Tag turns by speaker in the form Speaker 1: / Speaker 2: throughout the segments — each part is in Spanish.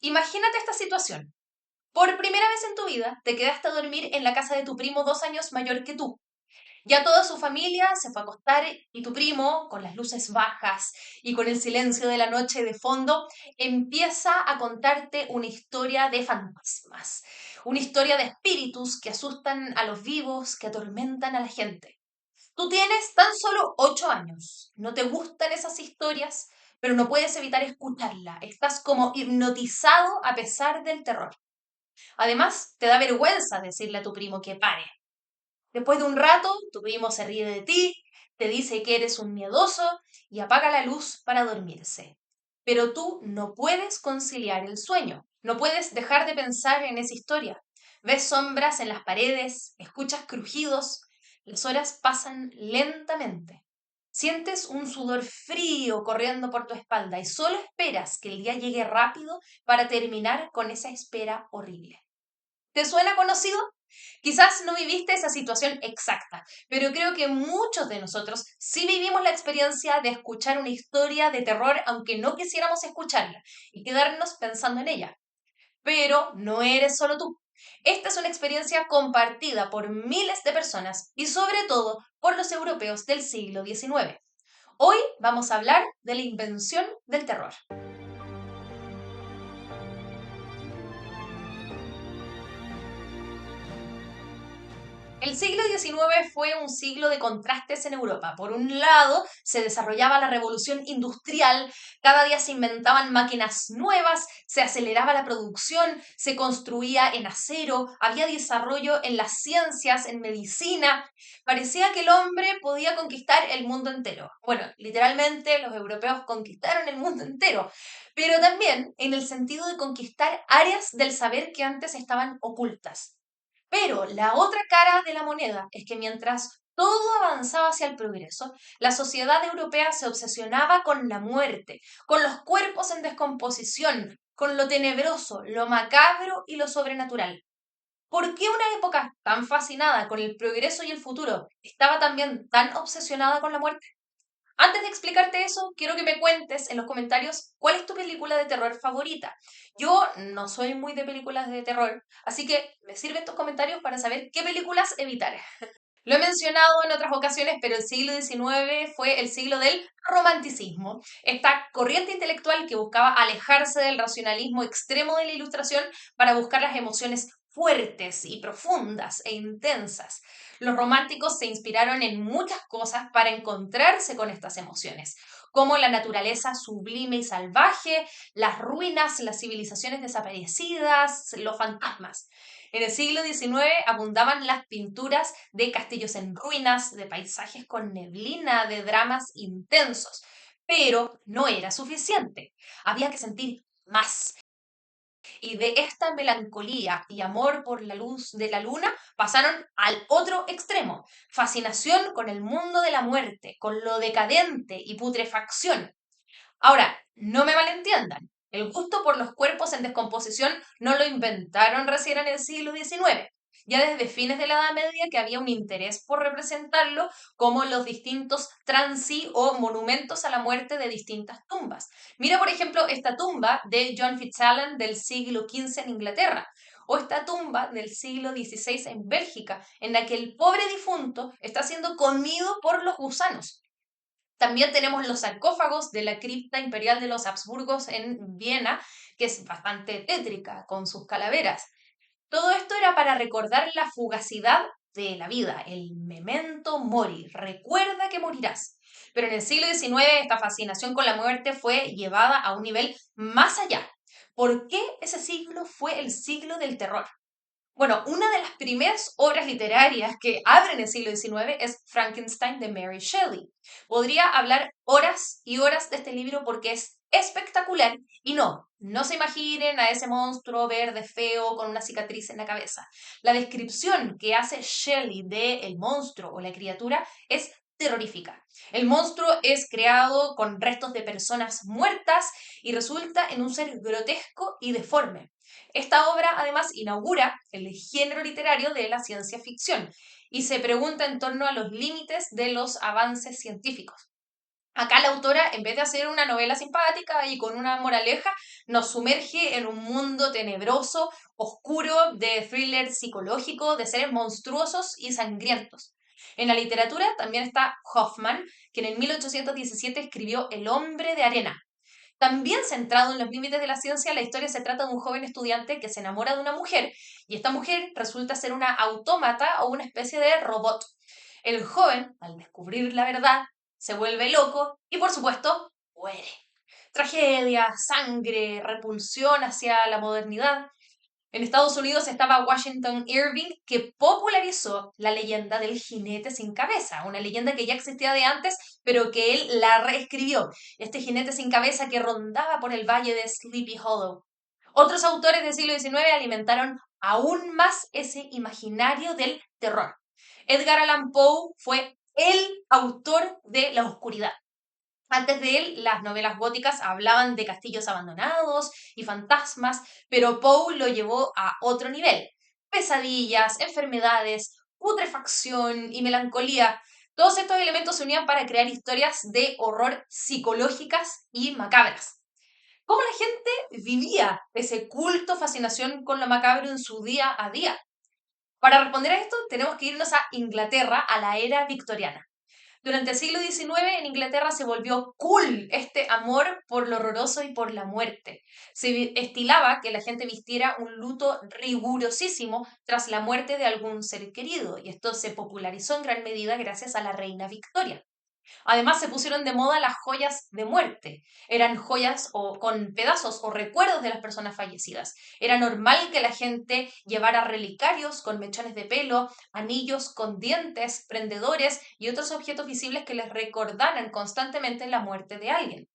Speaker 1: Imagínate esta situación. Por primera vez en tu vida te quedaste a dormir en la casa de tu primo 2 años mayor que tú. Ya toda su familia se fue a acostar y tu primo, con las luces bajas y con el silencio de la noche de fondo, empieza a contarte una historia de fantasmas, una historia de espíritus que asustan a los vivos, que atormentan a la gente. Tú tienes tan solo 8 años, no te gustan esas historias, pero no puedes evitar escucharla. Estás como hipnotizado a pesar del terror. Además, te da vergüenza decirle a tu primo que pare. Después de un rato, tu primo se ríe de ti, te dice que eres un miedoso y apaga la luz para dormirse. Pero tú no puedes conciliar el sueño, no puedes dejar de pensar en esa historia. Ves sombras en las paredes, escuchas crujidos, las horas pasan lentamente. Sientes un sudor frío corriendo por tu espalda y solo esperas que el día llegue rápido para terminar con esa espera horrible. ¿Te suena conocido? Quizás no viviste esa situación exacta, pero creo que muchos de nosotros sí vivimos la experiencia de escuchar una historia de terror aunque no quisiéramos escucharla y quedarnos pensando en ella. Pero no eres solo tú. Esta es una experiencia compartida por miles de personas y sobre todo por los europeos del siglo XIX. Hoy vamos a hablar de la invención del terror. El siglo XIX fue un siglo de contrastes en Europa. Por un lado, se desarrollaba la revolución industrial, cada día se inventaban máquinas nuevas, se aceleraba la producción, se construía en acero, había desarrollo en las ciencias, en medicina. Parecía que el hombre podía conquistar el mundo entero. Bueno, literalmente los europeos conquistaron el mundo entero, pero también en el sentido de conquistar áreas del saber que antes estaban ocultas. Pero la otra cara de la moneda es que mientras todo avanzaba hacia el progreso, la sociedad europea se obsesionaba con la muerte, con los cuerpos en descomposición, con lo tenebroso, lo macabro y lo sobrenatural. ¿Por qué una época tan fascinada con el progreso y el futuro estaba también tan obsesionada con la muerte? Antes de explicarte eso, quiero que me cuentes en los comentarios cuál es tu película de terror favorita. Yo no soy muy de películas de terror, así que me sirven tus comentarios para saber qué películas evitar. Lo he mencionado en otras ocasiones, pero el siglo XIX fue el siglo del romanticismo, esta corriente intelectual que buscaba alejarse del racionalismo extremo de la ilustración para buscar las emociones fuertes y profundas e intensas. Los románticos se inspiraron en muchas cosas para encontrarse con estas emociones, como la naturaleza sublime y salvaje, las ruinas, las civilizaciones desaparecidas, los fantasmas. En el siglo XIX abundaban las pinturas de castillos en ruinas, de paisajes con neblina, de dramas intensos. Pero no era suficiente. Había que sentir más. Y de esta melancolía y amor por la luz de la luna pasaron al otro extremo. Fascinación con el mundo de la muerte, con lo decadente y putrefacción. Ahora, no me malentiendan, el gusto por los cuerpos en descomposición no lo inventaron recién en el siglo XIX. Ya desde fines de la Edad Media que había un interés por representarlo como los distintos transi o monumentos a la muerte de distintas tumbas. Mira, por ejemplo, esta tumba de John Fitzalan del siglo XV en Inglaterra, o esta tumba del siglo XVI en Bélgica, en la que el pobre difunto está siendo comido por los gusanos. También tenemos los sarcófagos de la cripta imperial de los Habsburgos en Viena, que es bastante tétrica con sus calaveras. Todo esto era para recordar la fugacidad de la vida, el memento mori, recuerda que morirás. Pero en el siglo XIX esta fascinación con la muerte fue llevada a un nivel más allá. ¿Por qué ese siglo fue el siglo del terror? Bueno, una de las primeras obras literarias que abren el siglo XIX es Frankenstein de Mary Shelley. Podría hablar horas y horas de este libro porque es espectacular y no se imaginen a ese monstruo verde feo con una cicatriz en la cabeza. La descripción que hace Shelley de el monstruo o la criatura es terrorífica. El monstruo es creado con restos de personas muertas y resulta en un ser grotesco y deforme. Esta obra además inaugura el género literario de la ciencia ficción y se pregunta en torno a los límites de los avances científicos. Acá la autora, en vez de hacer una novela simpática y con una moraleja, nos sumerge en un mundo tenebroso, oscuro, de thriller psicológico, de seres monstruosos y sangrientos. En la literatura también está Hoffman, quien en 1817 escribió El hombre de arena. También centrado en los límites de la ciencia, la historia se trata de un joven estudiante que se enamora de una mujer y esta mujer resulta ser una autómata o una especie de robot. El joven, al descubrir la verdad, se vuelve loco y por supuesto muere. Tragedia, sangre, repulsión hacia la modernidad. En Estados Unidos estaba Washington Irving, que popularizó la leyenda del jinete sin cabeza, una leyenda que ya existía de antes, pero que él la reescribió. Este jinete sin cabeza que rondaba por el valle de Sleepy Hollow. Otros autores del siglo XIX alimentaron aún más ese imaginario del terror. Edgar Allan Poe fue el autor de la oscuridad. Antes de él, las novelas góticas hablaban de castillos abandonados y fantasmas, pero Poe lo llevó a otro nivel. Pesadillas, enfermedades, putrefacción y melancolía. Todos estos elementos se unían para crear historias de horror psicológicas y macabras. ¿Cómo la gente vivía ese culto, fascinación con lo macabro en su día a día? Para responder a esto, tenemos que irnos a Inglaterra, a la era victoriana. Durante el siglo XIX en Inglaterra se volvió cool este amor por lo horroroso y por la muerte. Se estilaba que la gente vistiera un luto rigurosísimo tras la muerte de algún ser querido, y esto se popularizó en gran medida gracias a la reina Victoria. Además, se pusieron de moda las joyas de muerte. Eran joyas o con pedazos o recuerdos de las personas fallecidas. Era normal que la gente llevara relicarios con mechones de pelo, anillos con dientes, prendedores y otros objetos visibles que les recordaran constantemente la muerte de alguien.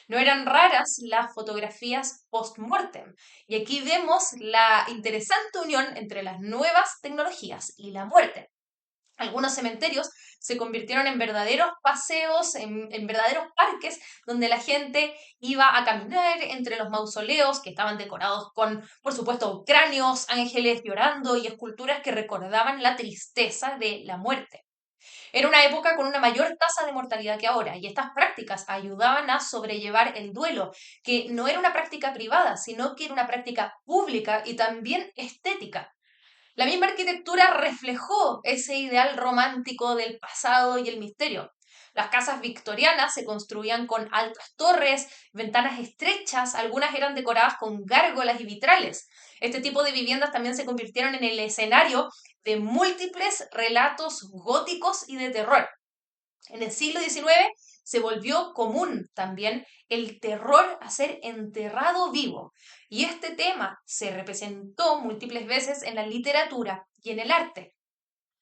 Speaker 1: No eran raras las fotografías post-mortem. Y aquí vemos la interesante unión entre las nuevas tecnologías y la muerte. Algunos cementerios se convirtieron en verdaderos paseos, en verdaderos parques donde la gente iba a caminar entre los mausoleos que estaban decorados con, por supuesto, cráneos, ángeles llorando y esculturas que recordaban la tristeza de la muerte. Era una época con una mayor tasa de mortalidad que ahora y estas prácticas ayudaban a sobrellevar el duelo, que no era una práctica privada, sino que era una práctica pública y también estética. La misma arquitectura reflejó ese ideal romántico del pasado y el misterio. Las casas victorianas se construían con altas torres, ventanas estrechas, algunas eran decoradas con gárgolas y vitrales. Este tipo de viviendas también se convirtieron en el escenario de múltiples relatos góticos y de terror. En el siglo XIX se volvió común también el terror a ser enterrado vivo, y este tema se representó múltiples veces en la literatura y en el arte.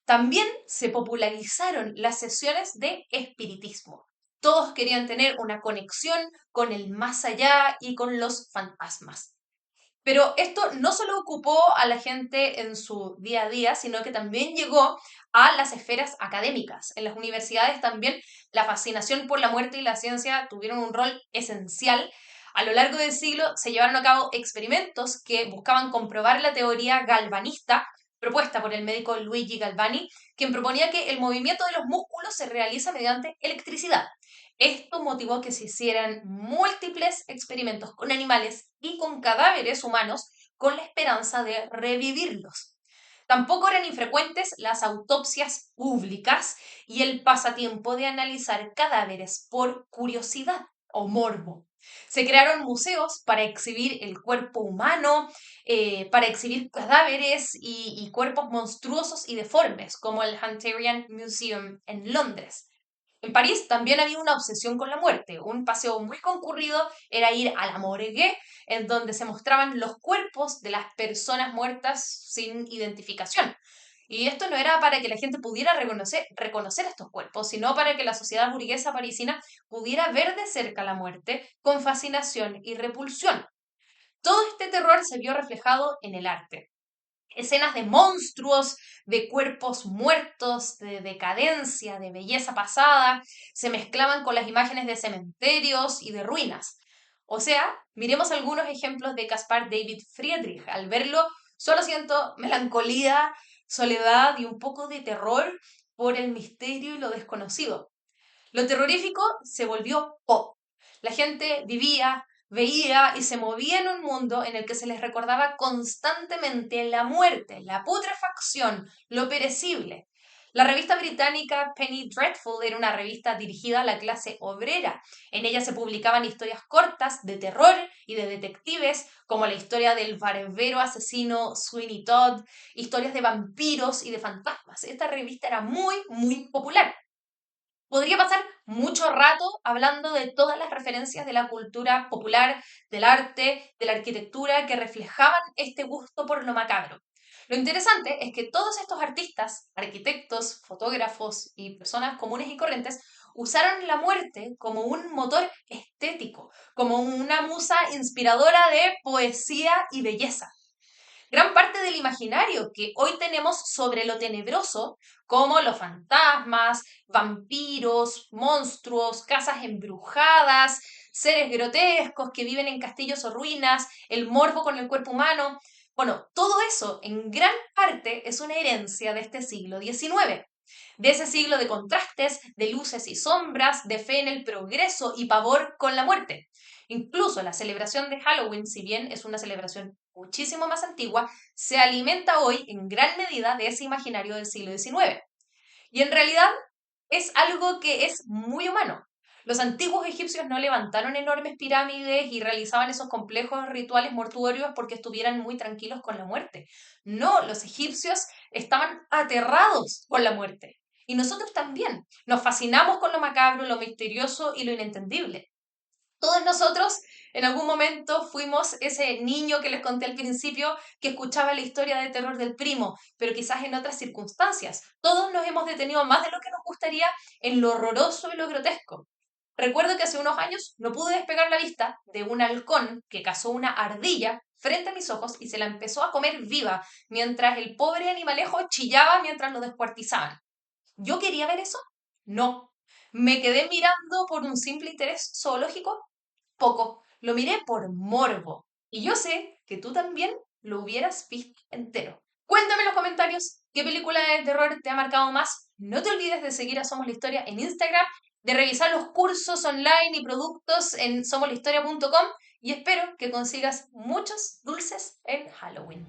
Speaker 1: También se popularizaron las sesiones de espiritismo. Todos querían tener una conexión con el más allá y con los fantasmas. Pero esto no solo ocupó a la gente en su día a día, sino que también llegó a las esferas académicas. En las universidades también la fascinación por la muerte y la ciencia tuvieron un rol esencial. A lo largo del siglo se llevaron a cabo experimentos que buscaban comprobar la teoría galvanista propuesta por el médico Luigi Galvani, quien proponía que el movimiento de los músculos se realiza mediante electricidad. Esto motivó que se hicieran múltiples experimentos con animales y con cadáveres humanos con la esperanza de revivirlos. Tampoco eran infrecuentes las autopsias públicas y el pasatiempo de analizar cadáveres por curiosidad o morbo. Se crearon museos para exhibir el cuerpo humano, para exhibir cadáveres y cuerpos monstruosos y deformes, como el Hunterian Museum en Londres. En París también había una obsesión con la muerte. Un paseo muy concurrido era ir a la morgue, en donde se mostraban los cuerpos de las personas muertas sin identificación. Y esto no era para que la gente pudiera reconocer estos cuerpos, sino para que la sociedad burguesa parisina pudiera ver de cerca la muerte con fascinación y repulsión. Todo este terror se vio reflejado en el arte. Escenas de monstruos, de cuerpos muertos, de decadencia, de belleza pasada, se mezclaban con las imágenes de cementerios y de ruinas. O sea, miremos algunos ejemplos de Caspar David Friedrich. Al verlo, solo siento melancolía, soledad y un poco de terror por el misterio y lo desconocido. Lo terrorífico se volvió pop. La gente vivía, veía y se movía en un mundo en el que se les recordaba constantemente la muerte, la putrefacción, lo perecible. La revista británica Penny Dreadful era una revista dirigida a la clase obrera. En ella se publicaban historias cortas de terror y de detectives, como la historia del barbero asesino Sweeney Todd, historias de vampiros y de fantasmas. Esta revista era muy, muy popular. Podría pasar mucho rato hablando de todas las referencias de la cultura popular, del arte, de la arquitectura que reflejaban este gusto por lo macabro. Lo interesante es que todos estos artistas, arquitectos, fotógrafos y personas comunes y corrientes usaron la muerte como un motor estético, como una musa inspiradora de poesía y belleza. Gran parte del imaginario que hoy tenemos sobre lo tenebroso, como los fantasmas, vampiros, monstruos, casas embrujadas, seres grotescos que viven en castillos o ruinas, el morbo con el cuerpo humano, bueno, todo eso en gran parte es una herencia de este siglo XIX, de ese siglo de contrastes, de luces y sombras, de fe en el progreso y pavor con la muerte. Incluso la celebración de Halloween, si bien es una celebración muchísimo más antigua, se alimenta hoy en gran medida de ese imaginario del siglo XIX. Y en realidad es algo que es muy humano. Los antiguos egipcios no levantaron enormes pirámides y realizaban esos complejos rituales mortuorios porque estuvieran muy tranquilos con la muerte. No, los egipcios estaban aterrados con la muerte. Y nosotros también. Nos fascinamos con lo macabro, lo misterioso y lo inentendible. Todos nosotros en algún momento fuimos ese niño que les conté al principio que escuchaba la historia de terror del primo, pero quizás en otras circunstancias. Todos nos hemos detenido más de lo que nos gustaría en lo horroroso y lo grotesco. Recuerdo que hace unos años no pude despegar la vista de un halcón que cazó una ardilla frente a mis ojos y se la empezó a comer viva, mientras el pobre animalejo chillaba mientras lo descuartizaban. ¿Yo quería ver eso? No. ¿Me quedé mirando por un simple interés zoológico? Poco. Lo miré por morbo. Y yo sé que tú también lo hubieras visto entero. Cuéntame en los comentarios qué película de terror te ha marcado más. No te olvides de seguir a Somos la Historia en Instagram, de revisar los cursos online y productos en somoslahistoria.com y espero que consigas muchos dulces en Halloween.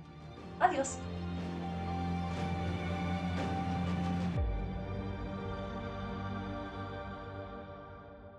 Speaker 1: Adiós.